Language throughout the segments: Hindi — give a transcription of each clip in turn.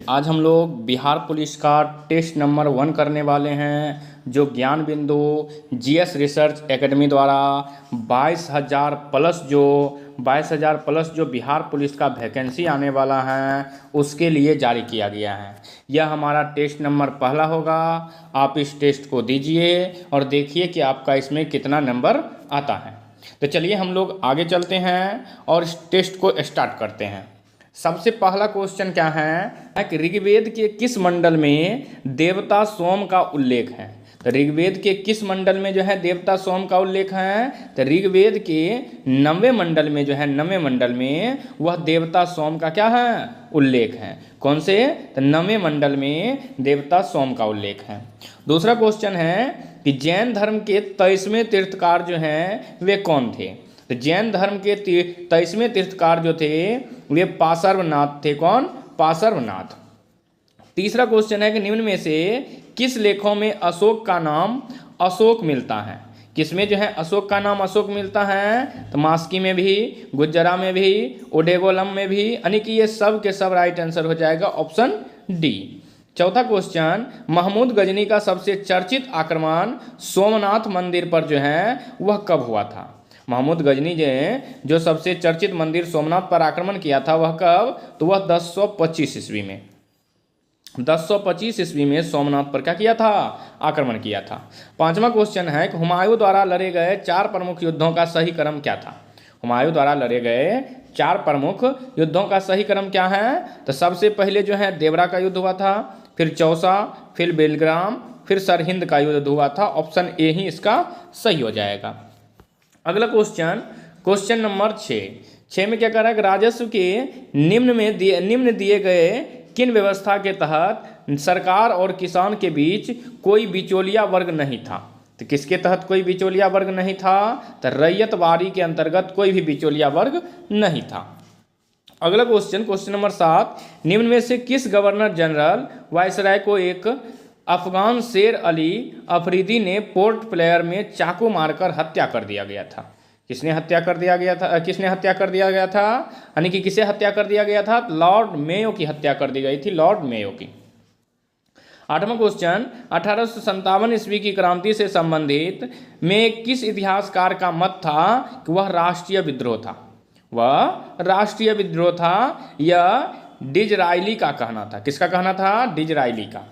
आज हम लोग बिहार पुलिस का टेस्ट नंबर 1 करने वाले हैं, जो ज्ञान बिंदु जीएस रिसर्च एकेडमी द्वारा 22,000 प्लस जो बिहार पुलिस का वैकेंसी आने वाला है उसके लिए जारी किया गया है। यह हमारा टेस्ट नंबर पहला होगा। आप इस टेस्ट को दीजिए और देखिए कि आपका इसमें कितना नंबर आता है। तो चलिए हम लोग आगे चलते हैं और इस टेस्ट को स्टार्ट करते हैं। सबसे पहला क्वेश्चन क्या है कि ऋग्वेद के किस मंडल में देवता सोम का उल्लेख है। तो ऋग्वेद के किस मंडल में जो है देवता सोम का उल्लेख है। तो ऋग्वेद के 9वें मंडल में जो है 9वें मंडल में वह देवता सोम का क्या है उल्लेख है। कौन से? तो 9वें मंडल में देवता सोम का उल्लेख है। दूसरा क्वेश्चन है कि जैन धर्म के 23वें तीर्थकार जो हैं वे कौन थे। तो जैन धर्म के 23वें तीर्थकार जो थे वे पार्श्वनाथ थे। कौन? पार्श्वनाथ। तीसरा क्वेश्चन है कि निम्न में से किस लेखों में अशोक का नाम अशोक मिलता है। किसमें जो है अशोक का नाम अशोक मिलता है। तो मास्की में भी, गुज्जरा में भी, ओडेगोलम में भी, यानी कि ये सब के सब राइट आंसर हो जाएगा ऑप्शन डी। चौथा क्वेश्चन, महमूद गजनी का सबसे चर्चित आक्रमण सोमनाथ मंदिर पर जो है वह कब हुआ था। महमूद गजनी जो सबसे चर्चित मंदिर सोमनाथ पर आक्रमण किया था वह कब? तो वह 1025 ईस्वी में। 1025 ईस्वी में सोमनाथ पर क्या किया था? आक्रमण किया था। पांचवा क्वेश्चन है कि हुमायूं द्वारा लड़े गए 4 प्रमुख युद्धों का सही क्रम क्या था। हुमायूं द्वारा लड़े गए 4 प्रमुख युद्धों का सही क्रम क्या है। तो सबसे पहले जो है देवरा का युद्ध हुआ था, फिर चौसा, फिर बेलग्राम, फिर सरहिंद का युद्ध हुआ था। ऑप्शन ए ही इसका सही हो जाएगा। अगला क्वेश्चन नंबर 6 में क्या कह रहा है कि राजस्व के निम्न दिए गए किन व्यवस्था के तहत सरकार और किसान के बीच कोई बिचौलिया वर्ग नहीं था। तो किसके तहत कोई बिचौलिया वर्ग नहीं था? तो रैयतवारी के अंतर्गत कोई भी बिचौलिया वर्ग नहीं था। अगला क्वेश्चन नंबर 7, निम्न में से किस गवर्नर जनरल वायसराय को एक अफगान शेर अली अफरीदी ने पोर्ट प्लेयर में चाकू मारकर हत्या कर दिया गया था। किसने हत्या कर दिया गया था? यानी कि किसे हत्या कर दिया गया था? लॉर्ड मेयो की हत्या कर दी गई थी, लॉर्ड मेयो की। 8वां क्वेश्चन, 1857 ईस्वी की क्रांति से संबंधित में किस इतिहासकार का मत था कि वह राष्ट्रीय विद्रोह था। यह डिजरायली का कहना था। किसका कहना था? डिजरायली का।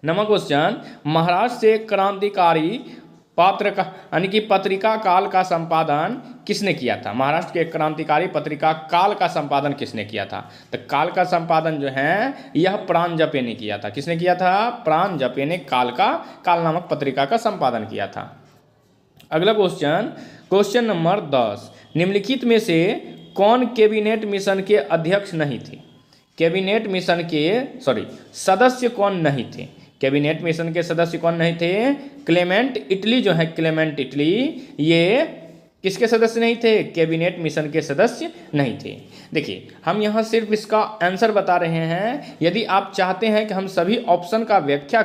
9वां क्वेश्चन, महाराष्ट्र से क्रांतिकारी यानी कि पत्रिका काल का संपादन किसने किया था। महाराष्ट्र के क्रांतिकारी पत्रिका काल का संपादन किसने किया था? तो काल का संपादन जो है यह प्राणजपे ने किया था। किसने किया था? प्राणजपे ने काल नामक पत्रिका का संपादन किया था। अगला क्वेश्चन नंबर 10, निम्नलिखित में से कौन कैबिनेट मिशन के अध्यक्ष नहीं थे। कैबिनेट मिशन के सदस्य कौन नहीं थे। कैबिनेट मिशन के सदस्य कौन नहीं थे? क्लेमेंट इटली जो है, क्लेमेंट इटली ये किसके सदस्य नहीं थे? कैबिनेट मिशन के सदस्य नहीं थे। देखिए हम यहाँ सिर्फ इसका आंसर बता रहे हैं। यदि आप चाहते हैं कि हम सभी ऑप्शन का व्याख्या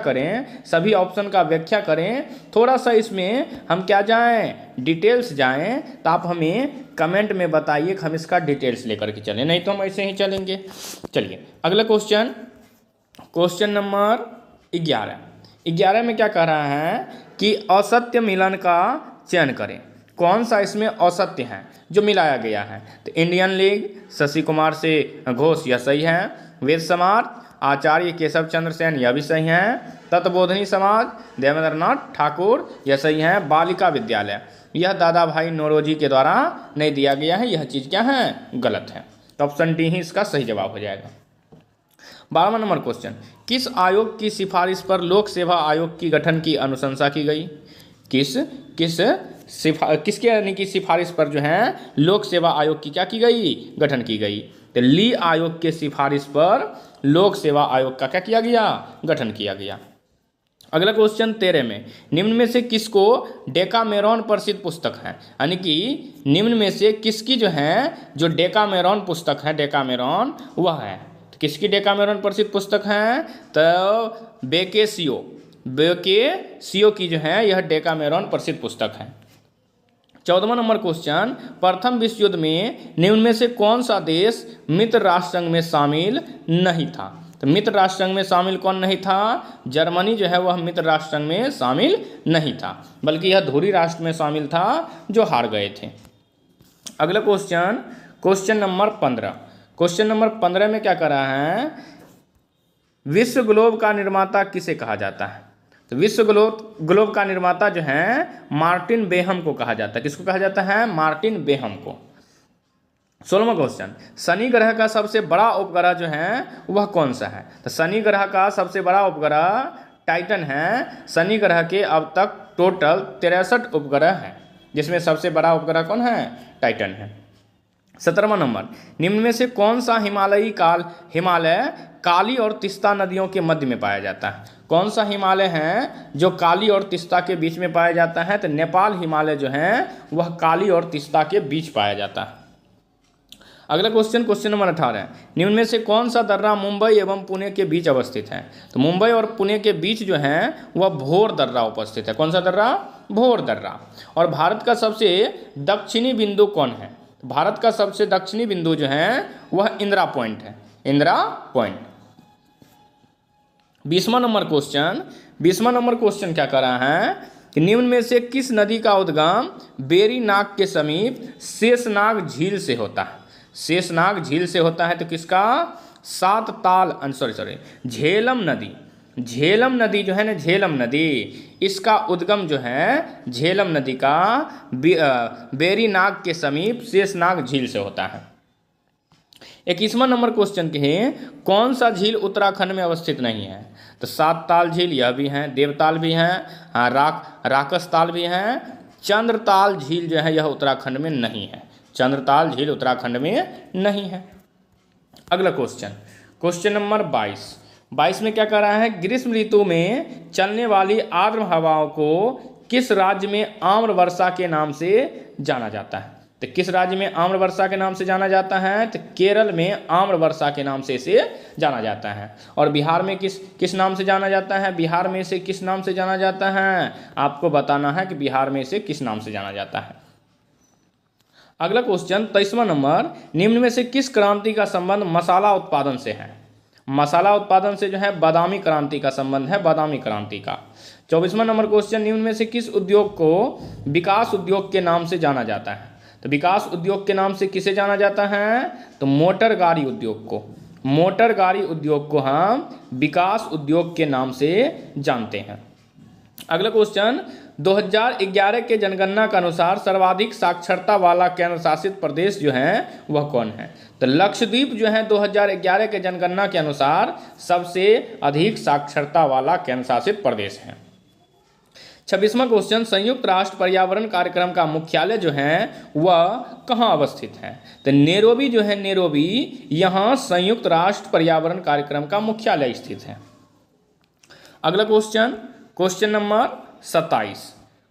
करें, थोड़ा सा इसमें हम क्या जाएं, डिटेल्स जाएं, तो आप हमें कमेंट में बताइए कि हम इसका डिटेल्स लेकर के चलें, नहीं तो हम ऐसे ही चलेंगे। चलिए अगला क्वेश्चन नंबर 11 में क्या कह रहा है कि असत्य मिलन का चयन करें। कौन सा इसमें असत्य है जो मिलाया गया है। तो इंडियन लीग, शशि कुमार से घोष, यह सही है। वेद समाज, आचार्य केशव चंद्र सेन, यह भी सही है। तत्वबोधनी समाज, देवेंद्रनाथ ठाकुर, यह सही है। बालिका विद्यालय, यह दादा भाई नौरोजी के द्वारा नहीं दिया गया है, यह चीज़ क्या है? गलत है। तो ऑप्शन डी ही इसका सही जवाब हो जाएगा। 12वां नंबर क्वेश्चन, किस आयोग की सिफारिश पर लोक सेवा आयोग की गठन की अनुशंसा की गई। किसके यानी कि सिफारिश पर जो है लोक सेवा आयोग की क्या की गई? गठन की गई। तो ली आयोग के सिफारिश पर लोक सेवा आयोग का क्या किया गया? गठन किया गया। अगला क्वेश्चन 13 में, निम्न में से किसको डेकामेरॉन प्रसिद्ध पुस्तक है। यानी कि निम्न में से किसकी जो डेकामेरॉन पुस्तक है, डेकामेरॉन वह है। तो किसकी डेकामेरॉन प्रसिद्ध पुस्तक है? तो बेकेसियो की जो है यह डेकामेरॉन प्रसिद्ध पुस्तक है। 14वां नंबर क्वेश्चन, प्रथम विश्व युद्ध में निम्न में से कौन सा देश मित्र राष्ट्र संघ में शामिल नहीं था। तो मित्र राष्ट्र संघ में शामिल कौन नहीं था? जर्मनी जो है वह मित्र राष्ट्र संघ में शामिल नहीं था, बल्कि यह धुरी राष्ट्र में शामिल था जो हार गए थे। अगला question, question number 15। Question number 15 में क्या कर रहा है? विश्व ग्लोब का निर्माता किसे कहा जाता है? तो विश्व ग्लोब का निर्माता जो है मार्टिन बेहम को कहा जाता है। किसको कहा जाता है? मार्टिन बेहम को। 16वां क्वेश्चन, शनि ग्रह का सबसे बड़ा उपग्रह जो है वह कौन सा है? तो शनि ग्रह का सबसे बड़ा उपग्रह टाइटन है। शनि ग्रह के अब तक टोटल 63 उपग्रह हैं, जिसमें सबसे बड़ा उपग्रह कौन है? टाइटन है। 17वां नंबर, निम्न में से कौन सा हिमालय काली और तीस्ता नदियों के मध्य में पाया जाता है? कौन सा हिमालय है जो काली और तीस्ता के बीच में पाया जाता है? तो नेपाल हिमालय जो है वह काली और तीस्ता के बीच पाया जाता है। अगला क्वेश्चन, क्वेश्चन नंबर 18, निम्न में से कौन सा दर्रा मुंबई एवं पुणे के बीच अवस्थित है? तो मुंबई और पुणे के बीच जो है वह भोर दर्रा उपस्थित है। कौन सा दर्रा? भोर दर्रा। और भारत का सबसे दक्षिणी बिंदु कौन है? भारत का सबसे दक्षिणी बिंदु जो है वह इंदिरा पॉइंट है, इंदिरा पॉइंट। 20वां नंबर क्वेश्चन क्या कर रहा है कि निम्न में से किस नदी का उद्गम बेरीनाग के समीप शेषनाग झील से होता है? शेषनाग झील से होता है तो किसका? झेलम नदी जो है ना, झेलम नदी, इसका उद्गम जो है झेलम नदी का बेरीनाग के समीप शेषनाग झील से होता है। 21वां नंबर क्वेश्चन के हैं, कौन सा झील उत्तराखंड में अवस्थित नहीं है? तो सात ताल झील यह भी हैं, देवताल भी हैं, राकस ताल भी हैं। चंद्रताल झील जो है यह उत्तराखंड में नहीं है, चंद्रताल झील उत्तराखंड में नहीं है। अगला क्वेश्चन, क्वेश्चन नंबर 22 में क्या कर रहा है? ग्रीष्म ऋतु में चलने वाली आर्द्र हवाओं को किस राज्य में आम्र वर्षा के नाम से जाना जाता है? तो किस राज्य में आम्र वर्षा के नाम से जाना जाता है? तो केरल में आम्र वर्षा के नाम से इसे जाना जाता है। और बिहार में किस नाम से जाना जाता है? बिहार में से किस नाम से जाना जाता है? आपको बताना है कि बिहार में से किस नाम से जाना जाता है। अगला क्वेश्चन, 23वां नंबर, निम्न में से किस क्रांति का संबंध मसाला उत्पादन से है? मसाला उत्पादन से जो है बादामी क्रांति का संबंध है, बादामी क्रांति का। 24वां नंबर क्वेश्चन, निम्न में से किस उद्योग को विकास उद्योग के नाम से जाना जाता है? तो विकास उद्योग के नाम से किसे जाना जाता है? तो मोटर गाड़ी उद्योग को, मोटर गाड़ी उद्योग को हम विकास उद्योग के नाम से जानते हैं। अगला क्वेश्चन, 2011 के जनगणना के अनुसार सर्वाधिक साक्षरता वाला केंद्र शासित प्रदेश जो है वह कौन है? तो लक्षद्वीप जो है 2011 के जनगणना के अनुसार सबसे अधिक साक्षरता वाला केंद्र शासित प्रदेश है। 26वां क्वेश्चन, संयुक्त राष्ट्र पर्यावरण कार्यक्रम का मुख्यालय जो है वह कहाँ अवस्थित है? तो नैरोबी जो है, नैरोबी, यहाँ संयुक्त राष्ट्र पर्यावरण कार्यक्रम का मुख्यालय स्थित है। अगला question, question number 27।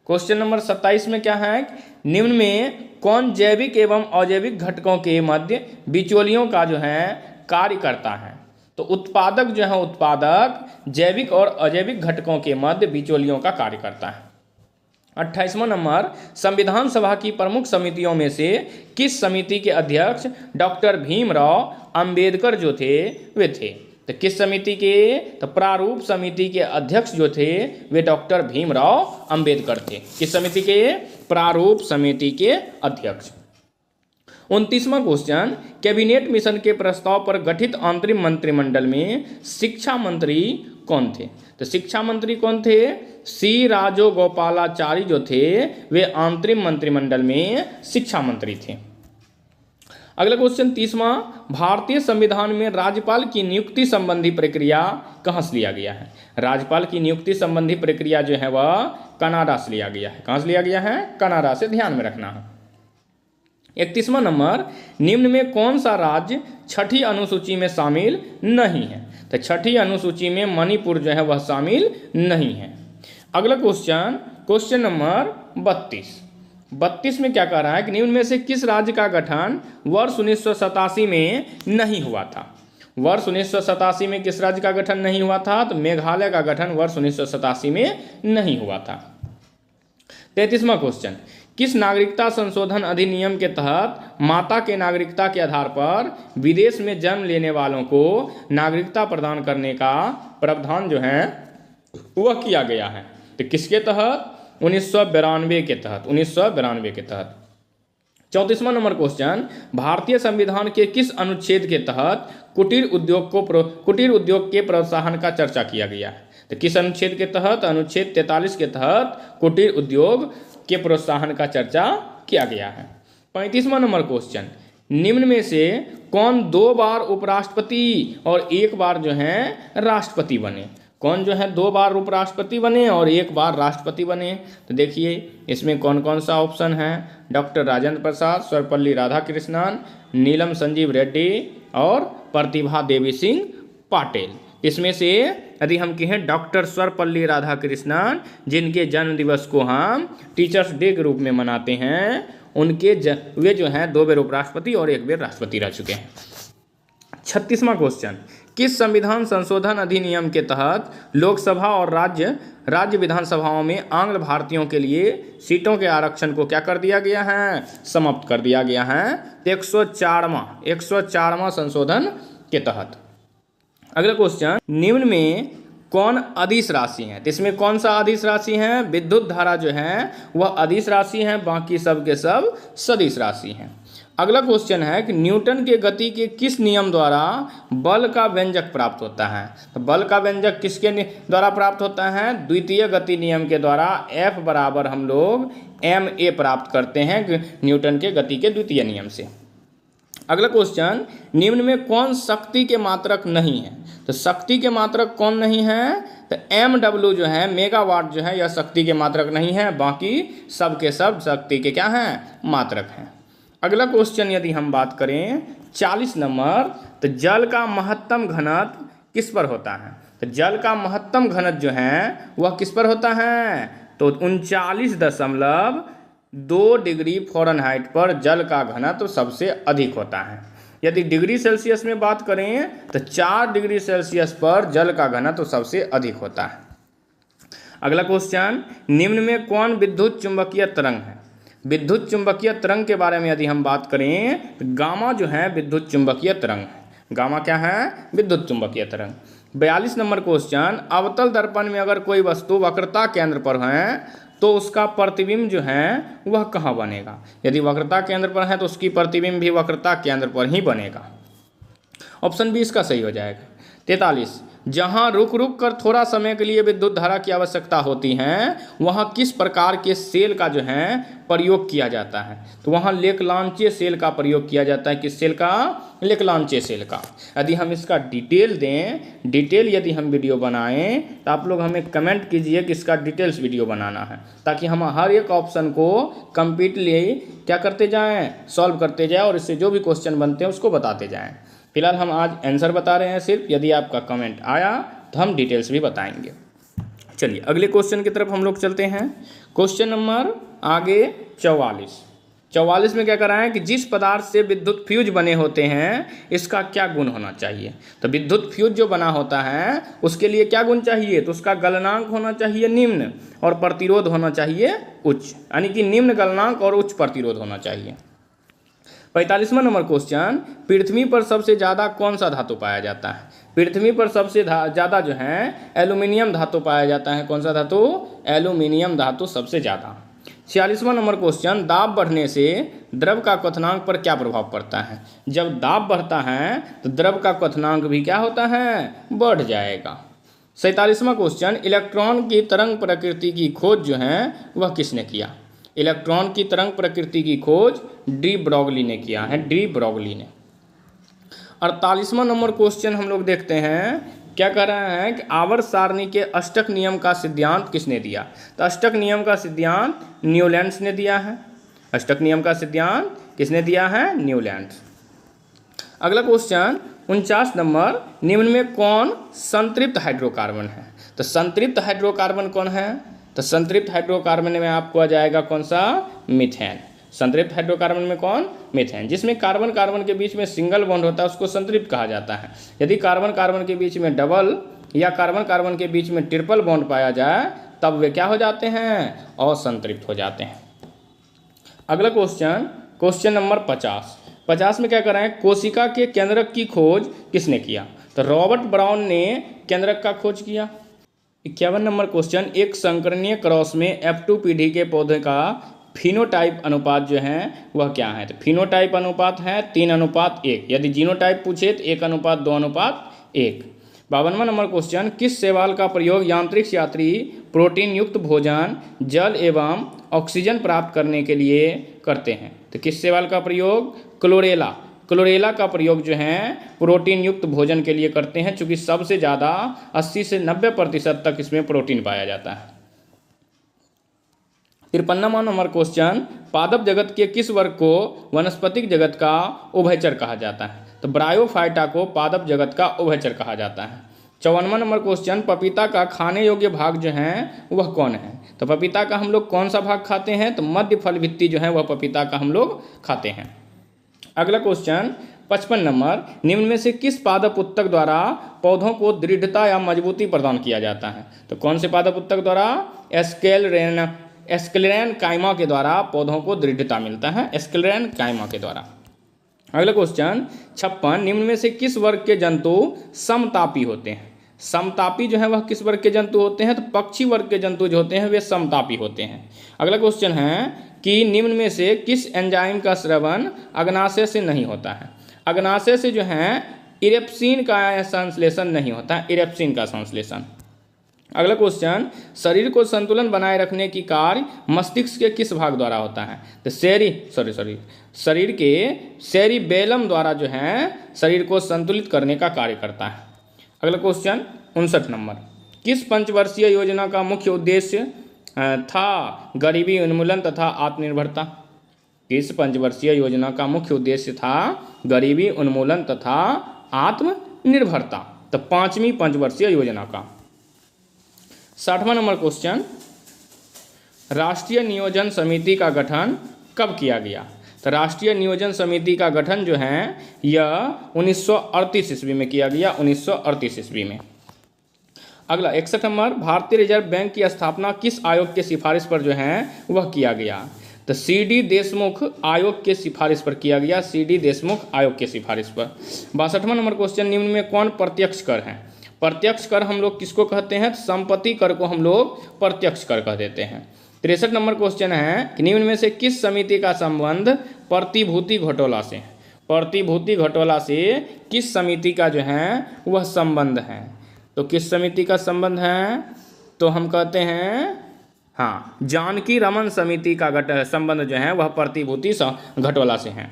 Question number 27 में क्या है? निम्न में कौन जैविक एवं अजैविक घटकों के मध्य बिचौलियों का जो है कार्य करता है? तो उत्पादक जो है, उत्पादक जैविक और अजैविक घटकों के मध्य बिचौलियों का कार्य करता है। 28वां नंबर, संविधान सभा की प्रमुख समितियों में से किस समिति के अध्यक्ष डॉक्टर भीमराव अंबेडकर जो थे वे थे? तो किस समिति के? तो प्रारूप समिति के अध्यक्ष जो थे वे डॉक्टर भीमराव अंबेडकर थे। किस समिति के? प्रारूप समिति के अध्यक्ष। 29वां क्वेश्चन, कैबिनेट मिशन के प्रस्ताव पर गठित अंतरिम मंत्रिमंडल में शिक्षा मंत्री कौन थे? तो शिक्षा मंत्री कौन थे? सी राजगोपालाचारी जो थे वे अंतरिम मंत्रिमंडल में शिक्षा मंत्री थे। अगला क्वेश्चन 30वां, भारतीय संविधान में राज्यपाल की नियुक्ति संबंधी प्रक्रिया कहाँ से लिया गया है? राज्यपाल की नियुक्ति संबंधी प्रक्रिया जो है वह कनाडा से लिया गया है। कहाँ से लिया गया है? कनाडा से, ध्यान में रखना है। 31वां नंबर, निम्न में कौन सा राज्य छठी अनुसूची में शामिल नहीं है? तो छठी अनुसूची में मणिपुर जो है वह शामिल नहीं है। अगला क्वेश्चन, क्वेश्चन नंबर 32 में क्या कह रहा है कि निम्न में से किस राज्य का गठन वर्ष 1987 में नहीं हुआ था? वर्ष 1987 में किस राज्य का गठन नहीं हुआ था? तो मेघालय का गठन वर्ष 1987 में नहीं हुआ था। 33वां क्वेश्चन, किस नागरिकता संशोधन अधिनियम के तहत माता के नागरिकता के आधार पर विदेश में जन्म लेने वालों को नागरिकता प्रदान करने का प्रावधान जो है वह किया गया है? तो किसके तहत? 1992 के तहत, 1992 के तहत। 34वां नंबर क्वेश्चन, भारतीय संविधान के किस अनुच्छेद के तहत कुटीर उद्योग के प्रोत्साहन का चर्चा किया गया है? तो किस अनुच्छेद के तहत? अनुच्छेद 43 के तहत कुटीर उद्योग के प्रोत्साहन का चर्चा किया गया है। 35वां नंबर क्वेश्चन, निम्न में से कौन 2 बार उपराष्ट्रपति और 1 बार जो है राष्ट्रपति बने? कौन जो है 2 बार उपराष्ट्रपति बने और 1 बार राष्ट्रपति बने? तो देखिए इसमें कौन कौन सा ऑप्शन है? डॉक्टर राजेंद्र प्रसाद, सर्वपल्ली राधाकृष्णन, नीलम संजीव रेड्डी और प्रतिभा देवी सिंह पाटिल। इसमें से यदि हम कहें डॉक्टर सर्वपल्ली राधाकृष्णन, जिनके जन्म दिवस को हम टीचर्स डे के रूप में मनाते हैं, वे जो हैं 2 बार उपराष्ट्रपति और 1 बार राष्ट्रपति रह चुके हैं। 36वां क्वेश्चन, किस संविधान संशोधन अधिनियम के तहत लोकसभा और राज्य विधानसभाओं में आंग्ल भारतीयों के लिए सीटों के आरक्षण को क्या कर दिया गया है? समाप्त कर दिया गया है। 104वां संशोधन के तहत। अगला क्वेश्चन, निम्न में कौन अदिश राशि है? तो इसमें कौन सा अदिश राशि है? विद्युत धारा जो है वह अदिश राशि है, बाकी सब के सब सदिश राशि हैं। अगला क्वेश्चन है कि न्यूटन के गति के किस नियम द्वारा बल का व्यंजक प्राप्त होता है? तो बल का व्यंजक किसके द्वारा प्राप्त होता है? द्वितीय गति नियम के द्वारा F बराबर हम लोग ma प्राप्त करते हैं न्यूटन के गति के द्वितीय नियम से। अगला क्वेश्चन, निम्न में कौन शक्ति के मात्रक नहीं है? तो शक्ति के मात्रक कौन नहीं है? तो MW जो है मेगावाट जो है यह शक्ति के मात्रक नहीं है, बाकी सब के सब शक्ति के क्या हैं? मात्रक हैं। अगला क्वेश्चन यदि हम बात करें 40 नंबर, तो जल का महत्तम घनत्व किस पर होता है? तो जल का महत्तम घनत्व जो है वह किस पर होता है? तो 39.2 डिग्री फ़ारेनहाइट पर जल का घनत्व सबसे अधिक होता है। यदि डिग्री सेल्सियस में बात करें तो 4 डिग्री सेल्सियस पर जल का घनत्व सबसे अधिक होता है। अगला क्वेश्चन, निम्न में कौन विद्युत चुंबकीय तरंग है? विद्युत चुंबकीय तरंग के बारे में यदि हम बात करें तो गामा जो है विद्युत चुंबकीय तरंग है। गामा क्या है? विद्युत चुंबकीय तरंग। 42 नंबर क्वेश्चन, अवतल दर्पण में अगर कोई वस्तु वक्रता केंद्र पर है तो उसका प्रतिबिंब जो है वह कहाँ बनेगा? यदि वक्रता केंद्र पर है तो उसकी प्रतिबिंब भी वक्रता केंद्र पर ही बनेगा। ऑप्शन बी इसका सही हो जाएगा। 43, जहाँ रुक रुक कर थोड़ा समय के लिए विद्युत धारा की आवश्यकता होती है वहाँ किस प्रकार के सेल का जो है प्रयोग किया जाता है? तो वहाँ लेकलांचे सेल का प्रयोग किया जाता है। किस सेल का? लेकलांचे सेल का। यदि हम इसका डिटेल यदि हम वीडियो बनाएं तो आप लोग हमें कमेंट कीजिए कि इसका डिटेल्स वीडियो बनाना है, ताकि हम हर एक ऑप्शन को कंप्लीटली क्या करते जाएँ, सॉल्व करते जाएँ और इससे जो भी क्वेश्चन बनते हैं उसको बताते जाएँ। फिलहाल हम आज आंसर बता रहे हैं सिर्फ, यदि आपका कमेंट आया तो हम डिटेल्स भी बताएंगे। चलिए अगले क्वेश्चन की तरफ हम लोग चलते हैं। क्वेश्चन नंबर आगे 44 में क्या कर रहा है कि जिस पदार्थ से विद्युत फ्यूज बने होते हैं इसका क्या गुण होना चाहिए? तो विद्युत फ्यूज जो बना होता है उसके लिए क्या गुण चाहिए? तो उसका गलनांक होना चाहिए निम्न और प्रतिरोध होना चाहिए उच्च, यानी कि निम्न गलनांक और उच्च प्रतिरोध होना चाहिए। 45वां नंबर क्वेश्चन, पृथ्वी पर सबसे ज़्यादा कौन सा धातु पाया जाता है? पृथ्वी पर सबसे ज़्यादा जो है एल्यूमिनियम धातु पाया जाता है। कौन सा धातु? एल्यूमिनियम धातु सबसे ज़्यादा। 46वां नंबर क्वेश्चन, दाब बढ़ने से द्रव का क्वथनांक पर क्या प्रभाव पड़ता है? जब दाब बढ़ता है तो द्रव का क्वथनांक भी क्या होता है? बढ़ जाएगा। 47वां क्वेश्चन, इलेक्ट्रॉन की तरंग प्रकृति की खोज जो है वह किसने किया? इलेक्ट्रॉन की तरंग प्रकृति की खोज डी ब्रॉगली ने किया है, डी ब्रॉगली ने। 48वां नंबर क्वेश्चन हम लोग देखते हैं, क्या कह रहा है कि आवर्त सारणी के अष्टक नियम का सिद्धांत किसने दिया? तो अष्टक नियम का सिद्धांत न्यूलैंड्स ने दिया है। अष्टक नियम का सिद्धांत किसने दिया है? न्यूलैंड्स। अगला क्वेश्चन 49 नंबर, निम्न में कौन संतृप्त हाइड्रोकार्बन है? तो संतृप्त हाइड्रोकार्बन कौन है? तो संतृप्त हाइड्रोकार्बन में आपको आ जाएगा कौन सा? मीथेन। संतृप्त हाइड्रोकार्बन में कौन? मीथेन। जिसमें कार्बन कार्बन के बीच में सिंगल बॉन्ड होता है उसको संतृप्त कहा जाता है। यदि कार्बन कार्बन के बीच में डबल या कार्बन कार्बन के बीच में ट्रिपल बॉन्ड पाया जाए तब वे क्या हो जाते हैं? असंतृप्त हो जाते हैं। अगला क्वेश्चन, क्वेश्चन नंबर 50 में क्या कर रहे हैं, कोशिका के केंद्रक की खोज किसने किया? तो रॉबर्ट ब्राउन ने केंद्रक का खोज किया। 51 नंबर क्वेश्चन, एक संकरणीय क्रॉस में F2 पीढ़ी के पौधे का फिनोटाइप अनुपात जो है वह क्या है? तो फिनोटाइप अनुपात है 3:1। यदि जीनोटाइप पूछे तो 1:2:1। 52वां नंबर क्वेश्चन, किस शैवाल का प्रयोग यांत्रिक यात्री प्रोटीन युक्त भोजन, जल एवं ऑक्सीजन प्राप्त करने के लिए करते हैं? तो किस शैवाल का प्रयोग? क्लोरेला का प्रयोग जो है प्रोटीन युक्त भोजन के लिए करते हैं, चूंकि सबसे ज़्यादा 80 से 90% तक इसमें प्रोटीन पाया जाता है। 53वां नंबर क्वेश्चन, पादप जगत के किस वर्ग को वनस्पतिक जगत का उभयचर कहा जाता है? तो ब्रायोफाइटा को पादप जगत का उभयचर कहा जाता है। 54वां नंबर क्वेश्चन, पपीता का खाने योग्य भाग जो है वह कौन है? तो पपीता का हम लोग कौन सा भाग खाते हैं? तो मध्य फल भित्ति जो है वह पपीता का हम लोग खाते हैं। अगला क्वेश्चन 55 नंबर, निम्न में से किस पादप उत्तक द्वारा पौधों को दृढ़ता या मजबूती प्रदान किया जाता है? तो कौन से पादप उत्तक द्वारा? एस्क्लेरेन काइमा के द्वारा पौधों को दृढ़ता मिलता है, एस्क्लेरेन काइमा के द्वारा। अगला क्वेश्चन 56, निम्न में से किस वर्ग के जंतु समतापी होते हैं? समतापी जो है वह किस वर्ग के जंतु होते हैं? तो पक्षी वर्ग के जंतु जो होते हैं वे समतापी होते हैं। अगला क्वेश्चन है कि निम्न में से किस एंजाइम का स्रवण अग्नाशय से नहीं होता है? अग्नाशय से जो है इरेप्सिन का संश्लेषण नहीं होता है, इरेप्सिन का संश्लेषण। अगला क्वेश्चन, शरीर को संतुलन बनाए रखने की कार्य मस्तिष्क के किस भाग द्वारा होता है? तो शरीर के सेरिबेलम द्वारा जो है शरीर को संतुलित करने का कार्य करता है। अगला क्वेश्चन 59 नंबर, किस पंचवर्षीय योजना का मुख्य उद्देश्य था गरीबी उन्मूलन तथा आत्मनिर्भरता? किस पंचवर्षीय योजना का मुख्य उद्देश्य था गरीबी उन्मूलन तथा आत्मनिर्भरता? तो 5वीं पंचवर्षीय योजना का। 60वां नंबर क्वेश्चन, राष्ट्रीय नियोजन समिति का गठन कब किया गया? तो राष्ट्रीय नियोजन समिति का गठन जो है यह 1938 ईस्वी में किया गया, 1938 ईस्वी में। अगला 61 नंबर, भारतीय रिजर्व बैंक की स्थापना किस आयोग के सिफारिश पर जो है वह किया गया? तो CD देशमुख आयोग के सिफारिश पर किया गया, CD देशमुख आयोग के सिफारिश पर। 62वां नंबर क्वेश्चन, निम्न में कौन प्रत्यक्ष कर है? प्रत्यक्ष कर हम लोग किसको कहते हैं? संपत्ति कर को हम लोग प्रत्यक्ष कर कह देते हैं। 63 नंबर क्वेश्चन है कि निम्न में से किस समिति का संबंध प्रतिभूति घोटाला से? प्रतिभूति घोटाला से किस समिति का जो है वह संबंध है? तो किस समिति का संबंध है? तो हम कहते हैं हाँ, जानकी रमन समिति का संबंध जो है वह प्रतिभूति घोटाला से है।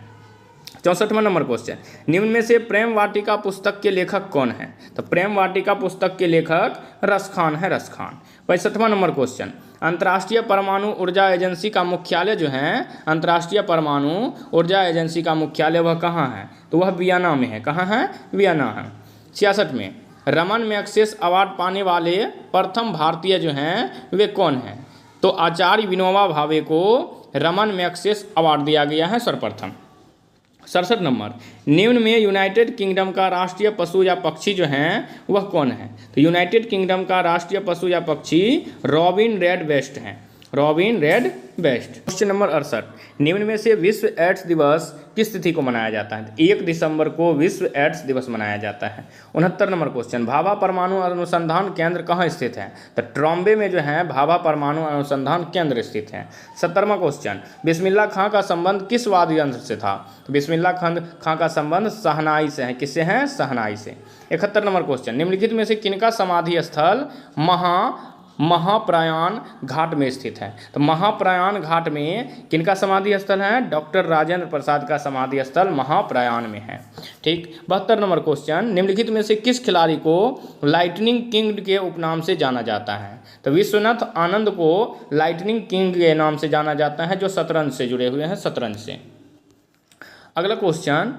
64वां नंबर क्वेश्चन, निम्न में से प्रेम वाटिका पुस्तक के लेखक कौन है? तो प्रेम वाटिका पुस्तक के लेखक रसखान है, रसखान। 65वां नंबर क्वेश्चन, अंतर्राष्ट्रीय परमाणु ऊर्जा एजेंसी का मुख्यालय जो है, अंतर्राष्ट्रीय परमाणु ऊर्जा एजेंसी का मुख्यालय वह कहाँ है? तो वह वियना में है। कहाँ है? वियना है। 66 में, रमन मैग्सेसे अवार्ड पाने वाले प्रथम भारतीय जो हैं वे कौन हैं? तो आचार्य विनोबा भावे को रमन मैग्सेसे अवार्ड दिया गया है सर्वप्रथम। 67 नंबर, निम्न में यूनाइटेड किंगडम का राष्ट्रीय पशु या पक्षी जो हैं वह कौन है? तो यूनाइटेड किंगडम का राष्ट्रीय पशु या पक्षी रॉबिन रेड वेस्ट हैं, robin red breast. Question number 68, निम्न में से विश्व एड्स दिवस किस तिथि को मनाया जाता है? 1 दिसंबर को विश्व एड्स दिवस मनाया जाता है। 69 नंबर क्वेश्चन, भाभा परमाणु अनुसंधान केंद्र कहाँ स्थित है? तो ट्रॉम्बे में जो है भाभा परमाणु अनुसंधान केंद्र स्थित है। 70वां क्वेश्चन, बिस्मिल्लाह खां का संबंध किस वाद्य यंत्र से था? तो बिस्मिल्लाह खां का संबंध शहनाई से है। किससे है? शहनाई से। 71 नंबर क्वेश्चन, निम्नलिखित में से किनका समाधि स्थल महाप्रयाण घाट में स्थित है? तो महाप्रयाण घाट में किनका समाधि स्थल है? डॉक्टर राजेंद्र प्रसाद का समाधि स्थल महाप्रयाण में है। ठीक। 72 नंबर क्वेश्चन, निम्नलिखित में से किस खिलाड़ी को लाइटनिंग किंग के उपनाम से जाना जाता है? तो विश्वनाथ आनंद को लाइटनिंग किंग के नाम से जाना जाता है, जो शतरंज से जुड़े हुए हैं, शतरंज से। अगला क्वेश्चन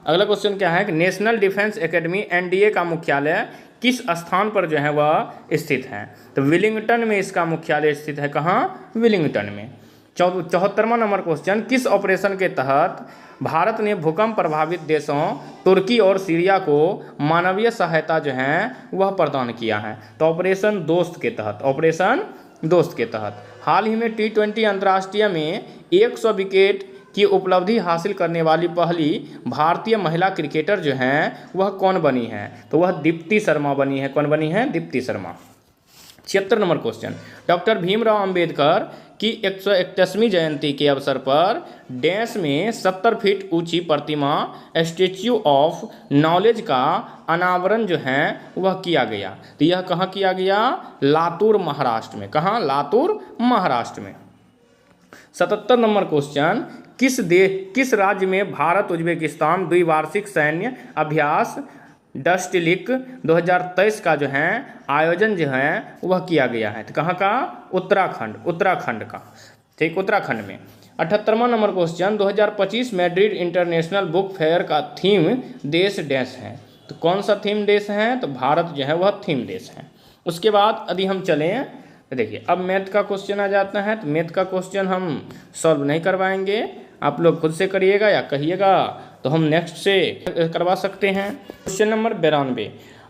अगला क्वेश्चन क्या है कि नेशनल डिफेंस एकेडमी NDA का मुख्यालय किस स्थान पर जो है वह स्थित है? तो विलिंगटन में इसका मुख्यालय स्थित है। कहाँ? विलिंगटन में। 74वां नंबर क्वेश्चन, किस ऑपरेशन के तहत भारत ने भूकंप प्रभावित देशों तुर्की और सीरिया को मानवीय सहायता जो है वह प्रदान किया है? तो ऑपरेशन दोस्त के तहत, ऑपरेशन दोस्त के तहत। हाल ही में T20 अंतर्राष्ट्रीय में 100 विकेट की उपलब्धि हासिल करने वाली पहली भारतीय महिला क्रिकेटर जो हैं वह कौन बनी है? तो वह दीप्ति शर्मा बनी है। कौन बनी है? Deepti Sharma. 76 number question, doctor Bhimrao Ambedkar की 131वीं जयंती के अवसर पर डैश में 70 फीट ऊंची प्रतिमा स्टैच्यू ऑफ नॉलेज का अनावरण जो है वह किया गया। तो यह कहाँ किया गया? लातूर महाराष्ट्र में। कहाँ? लातूर महाराष्ट्र में। 77 नंबर क्वेश्चन, किस राज्य में भारत उज्बेकिस्तान द्विवार्षिक सैन्य अभ्यास डस्टिलिक 2023 का जो है आयोजन जो है वह किया गया है? तो कहाँ का? उत्तराखंड का। ठीक, उत्तराखंड में। 78वां number question, 2025 Madrid International Book Fair का थीम देश डैश है। तो कौन सा थीम देश है? तो भारत जो है वह थीम देश है। उसके बाद यदि हम चलें तो देखिए अब मैथ का क्वेश्चन आ जाता है। तो मैथ का क्वेश्चन हम सॉल्व नहीं करवाएंगे, आप लोग खुद से करिएगा या कहिएगा तो हम नेक्स्ट से करवा सकते हैं। क्वेश्चन नंबर 92,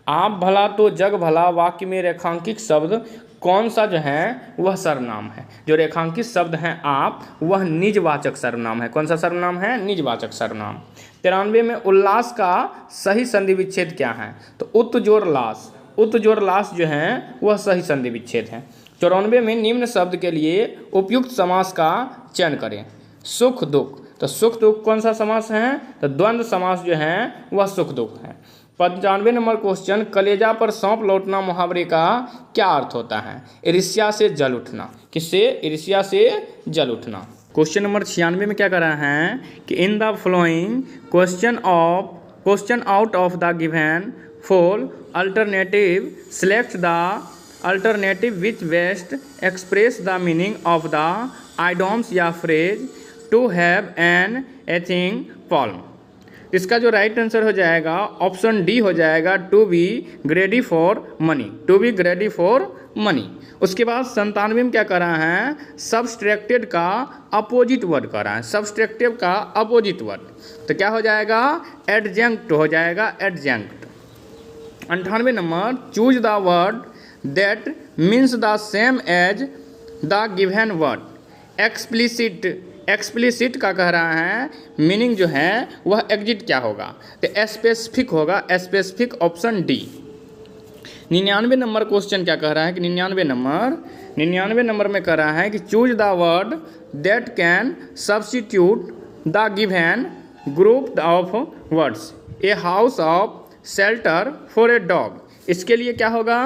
आप भला तो जग भला वाक्य में रेखांकित शब्द कौन सा जो है वह सर्वनाम है? जो रेखांकित शब्द हैं आप वह निजवाचक सर्वनाम है। कौन सा सर्वनाम है? निजवाचक सर्वनाम। 93 में उल्लास का सही संधि विच्छेद क्या है? तो उत्जोर लास जो है वह सही संधि विच्छेद है। 94 में निम्न शब्द के लिए उपयुक्त समास का चयन करें। सुख दुख, तो सुख दुख कौन सा समास है? तो द्वंद्व समास जो है वह सुख दुख है। 95 नंबर क्वेश्चन, कलेजा पर सौंप लौटना मुहावरे का क्या अर्थ होता है? ईर्ष्या से जल उठना। किससे? ईर्ष्या से जल उठना। क्वेश्चन नंबर 96 में क्या कर रहा है कि in the following question out of the given four alternative select the alternative which best express the meaning of the idioms या phrase to have an itching palm. इसका जो राइट आंसर हो जाएगा ऑप्शन डी हो जाएगा, to be greedy for money. To be greedy for money. उसके बाद 97 में क्या कर रहा है? सब्सट्रैक्टेड का अपोजिट वर्ड कर रहा है। सब्सट्रैक्टिव का अपोजिट वर्ड तो क्या हो जाएगा? एडजंक्ट हो जाएगा, adjunct. 98 number, choose the word that means the same as the given word. Explicit का कह रहा है मीनिंग जो है वह एग्जिट क्या होगा? तो स्पेसिफिक होगा, specific option D. 99 number question क्या कह रहा है कि 99 नंबर में कह रहा है कि choose the word that can substitute the given group of words. A house of shelter for a dog. इसके लिए क्या होगा?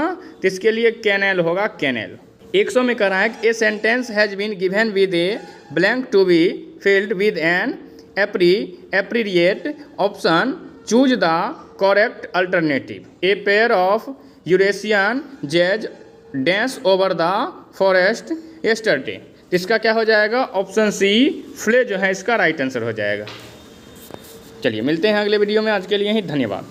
तो इसके लिए कैनेल होगा, कैनेल। 100 में कह रहा है कि a sentence has been given with a blank to be filled with an appropriate option, choose the correct alternative. A pair of Eurasian jays dance over the forest yesterday. इसका क्या हो जाएगा? ऑप्शन सी फ्ले जो है इसका राइट आंसर हो जाएगा। चलिए मिलते हैं अगले वीडियो में, आज के लिए ही धन्यवाद।